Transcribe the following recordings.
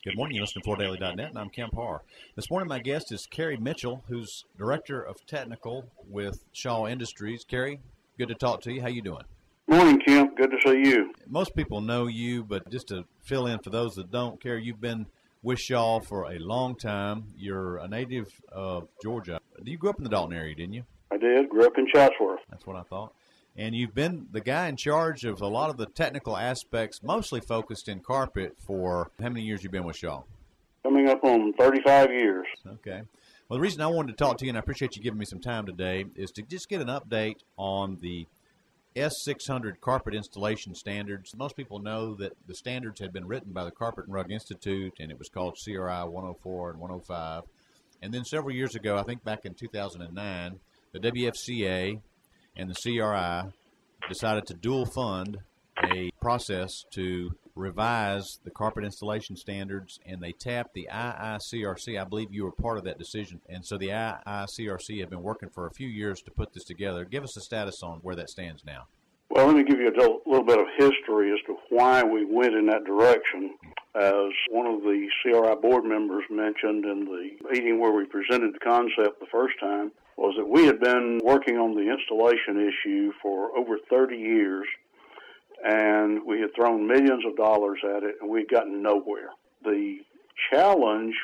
Good morning. You listen to FloorDaily.net, and I'm Kemp Harr. This morning, my guest is Carey Mitchell, who's Director of Technical with Shaw Industries. Carey, good to talk to you. How you doing? Morning, Kemp. Good to see you. Most people know you, but just to fill in for those that don't, Carey, you've been with Shaw for a long time. You're a native of Georgia. You grew up in the Dalton area, didn't you? I did. Grew up in Chatsworth. That's what I thought. And you've been the guy in charge of a lot of the technical aspects, mostly focused in carpet for how many years you've been with Shaw? Coming up on 35 years. Okay. Well, the reason I wanted to talk to you, and I appreciate you giving me some time today, is to just get an update on the S600 carpet installation standards. Most people know that the standards had been written by the Carpet and Rug Institute, and it was called CRI 104 and 105. And then several years ago, I think back in 2009, the WFCA and the CRI decided to dual fund a process to revise the carpet installation standards, and they tapped the IICRC. I believe you were part of that decision. And so the IICRC have been working for a few years to put this together. Give us a status on where that stands now. Well, let me give you a little bit of history as to why we went in that direction. As one of the CRI board members mentioned in the meeting where we presented the concept the first time, was that we had been working on the installation issue for over 30 years, and we had thrown millions of dollars at it, and we'd gotten nowhere. The challenge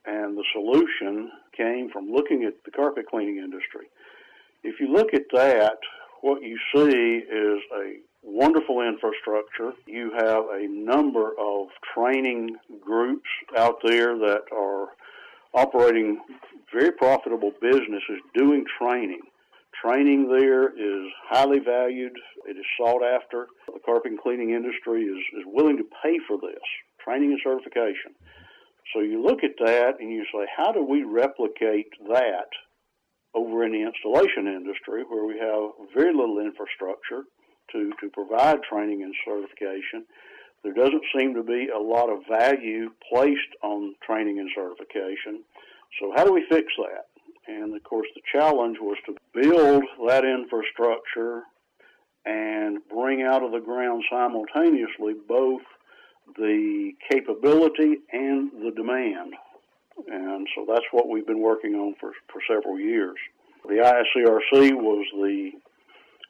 and the solution came from looking at the carpet cleaning industry. If you look at that, what you see is a wonderful infrastructure. You have a number of training groups out there that are operating very profitable businesses doing training. Training there is highly valued. It is sought after. The carpet cleaning industry is willing to pay for this, training and certification. So you look at that and you say, how do we replicate that over in the installation industry where we have very little infrastructure to provide training and certification? There doesn't seem to be a lot of value placed on training and certification. So how do we fix that? And, of course, the challenge was to build that infrastructure and bring out of the ground simultaneously both the capability and the demand. And so that's what we've been working on for several years. The IICRC was the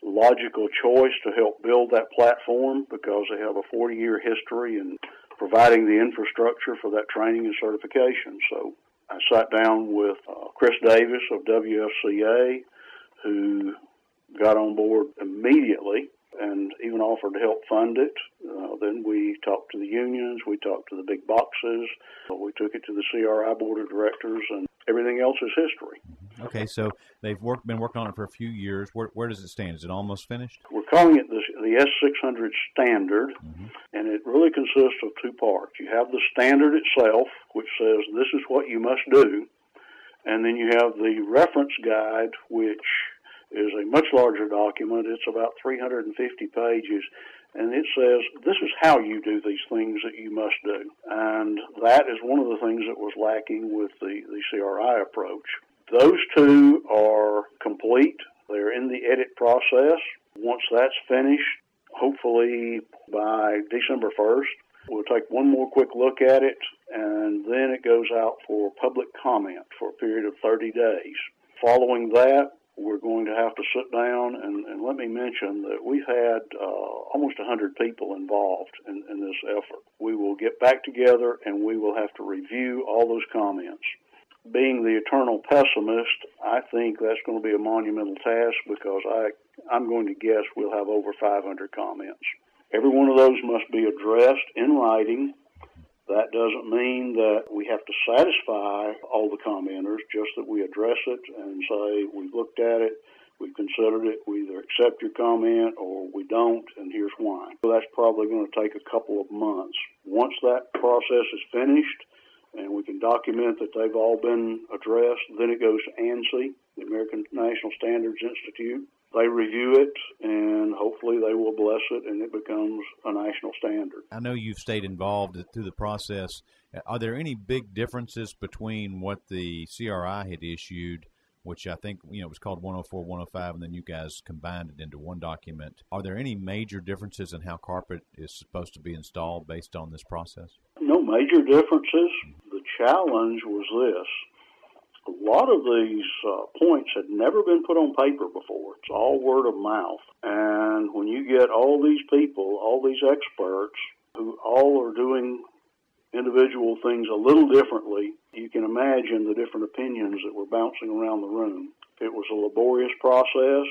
logical choice to help build that platform because they have a 40-year history in providing the infrastructure for that training and certification. So I sat down with Chris Davis of WFCA, who got on board immediately and even offered to help fund it. Then we talked to the unions, we talked to the big boxes, we took it to the CRI board of directors, and everything else is history. Okay, so they've been working on it for a few years. Where does it stand? Is it almost finished? We're calling it the S600 standard, and it really consists of two parts. You have the standard itself, which says this is what you must do, and then you have the reference guide, which is a much larger document. It's about 350 pages, and it says this is how you do these things that you must do. And that is one of the things that was lacking with the CRI approach. Those two are complete. They're in the edit process. Once that's finished, hopefully by December 1st, we'll take one more quick look at it, and then it goes out for public comment for a period of 30 days. Following that, we're going to have to sit down, and let me mention that we've had almost 100 people involved in this effort. We will get back together, and we will have to review all those comments. Being the eternal pessimist, I think that's going to be a monumental task because I'm going to guess we'll have over 500 comments. Every one of those must be addressed in writing. That doesn't mean that we have to satisfy all the commenters, just that we address it and say we've looked at it, we've considered it, we either accept your comment or we don't, and here's why. So that's probably going to take a couple of months. Once that process is finished and we can document that they've all been addressed, then it goes to ANSI, the American National Standards Institute. They review it, and hopefully they will bless it, and it becomes a national standard. I know you've stayed involved through the process. Are there any big differences between what the CRI had issued which I think, it was called 104, 105, and then you guys combined it into one document. Are there any major differences in how carpet is supposed to be installed based on this process? No major differences. The challenge was this. A lot of these points had never been put on paper before. It's all word of mouth. And when you get all these people, all these experts, who all are doing individual things a little differently, you can imagine the different opinions that were bouncing around the room. It was a laborious process,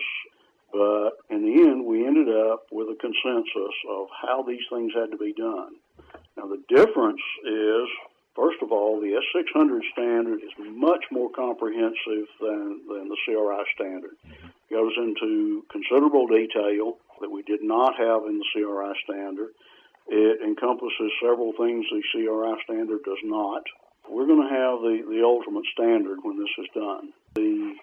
but in the end, we ended up with a consensus of how these things had to be done. Now, the difference is, first of all, the S600 standard is much more comprehensive than the CRI standard. It goes into considerable detail that we did not have in the CRI standard. It encompasses several things the CRI standard does not. We're going to have the ultimate standard when this is done. The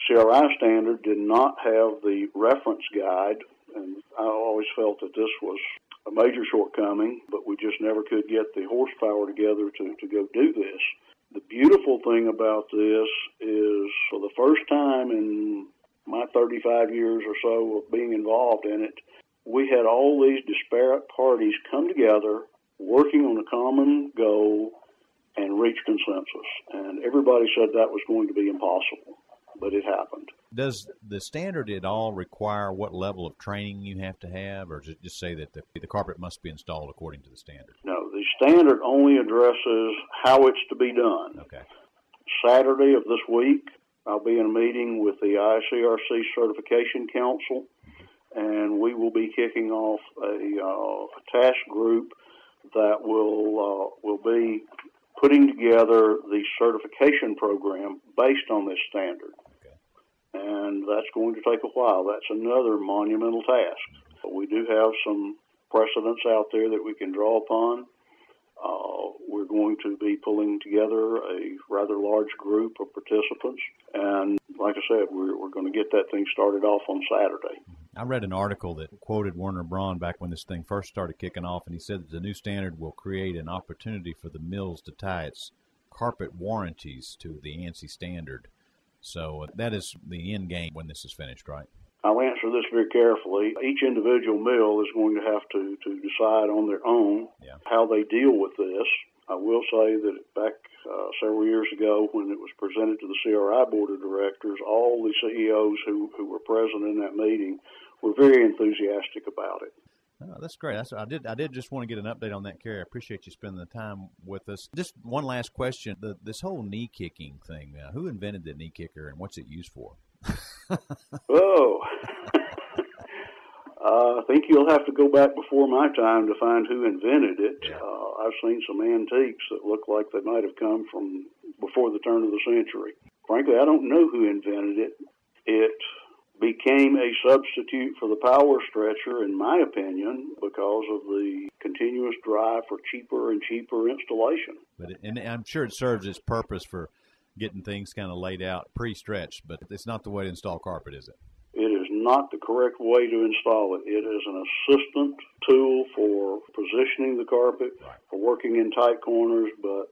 CRI standard did not have the reference guide, and I always felt that this was a major shortcoming, but we just never could get the horsepower together to go do this. The beautiful thing about this is, for the first time in my 35 years or so of being involved in it, we had all these disparate parties come together, working on a common goal, and reach consensus. And everybody said that was going to be impossible, but it happened. Does the standard at all require what level of training you have to have, or does it just say that the carpet must be installed according to the standard? No, the standard only addresses how it's to be done. Okay. Saturday of this week, I'll be in a meeting with the IICRC Certification Council, and we will be kicking off a task group that will be putting together the certification program based on this standard. Okay. And that's going to take a while. That's another monumental task. But we do have some precedents out there that we can draw upon. We're going to be pulling together a rather large group of participants. And like I said, we're going to get that thing started off on Saturday. I read an article that quoted Werner Braun back when this thing first started kicking off, and he said that the new standard will create an opportunity for the mills to tie its carpet warranties to the ANSI standard. So that is the end game when this is finished, right? I'll answer this very carefully. Each individual mill is going to have to decide on their own how they deal with this. I will say that back several years ago when it was presented to the CRI Board of Directors, all the CEOs who were present in that meeting were very enthusiastic about it. Oh, that's great. I did just want to get an update on that, Carey. I appreciate you spending the time with us. Just one last question. This whole knee kicking thing, who invented the knee kicker and what's it used for? Oh, I think you'll have to go back before my time to find who invented it. Yeah. I've seen some antiques that look like they might have come from before the turn of the century. Frankly, I don't know who invented it. It became a substitute for the power stretcher, in my opinion, because of the continuous drive for cheaper and cheaper installation. And I'm sure it serves its purpose for getting things kind of laid out pre-stretched, but it's not the way to install carpet, is it? It is not the correct way to install it. It is an assistant tool for positioning the carpet, for working in tight corners, but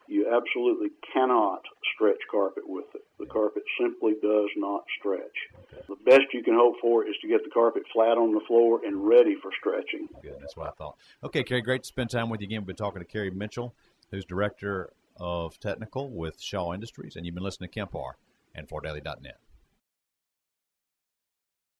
you absolutely cannot stretch carpet with it. The carpet simply does not stretch. Okay. The best you can hope for is to get the carpet flat on the floor and ready for stretching. Good, that's what I thought. Okay, Carey, great to spend time with you again. We've been talking to Carey Mitchell, who's Director of Technical with Shaw Industries, and you've been listening to Kemp Harr and ForDaily.net.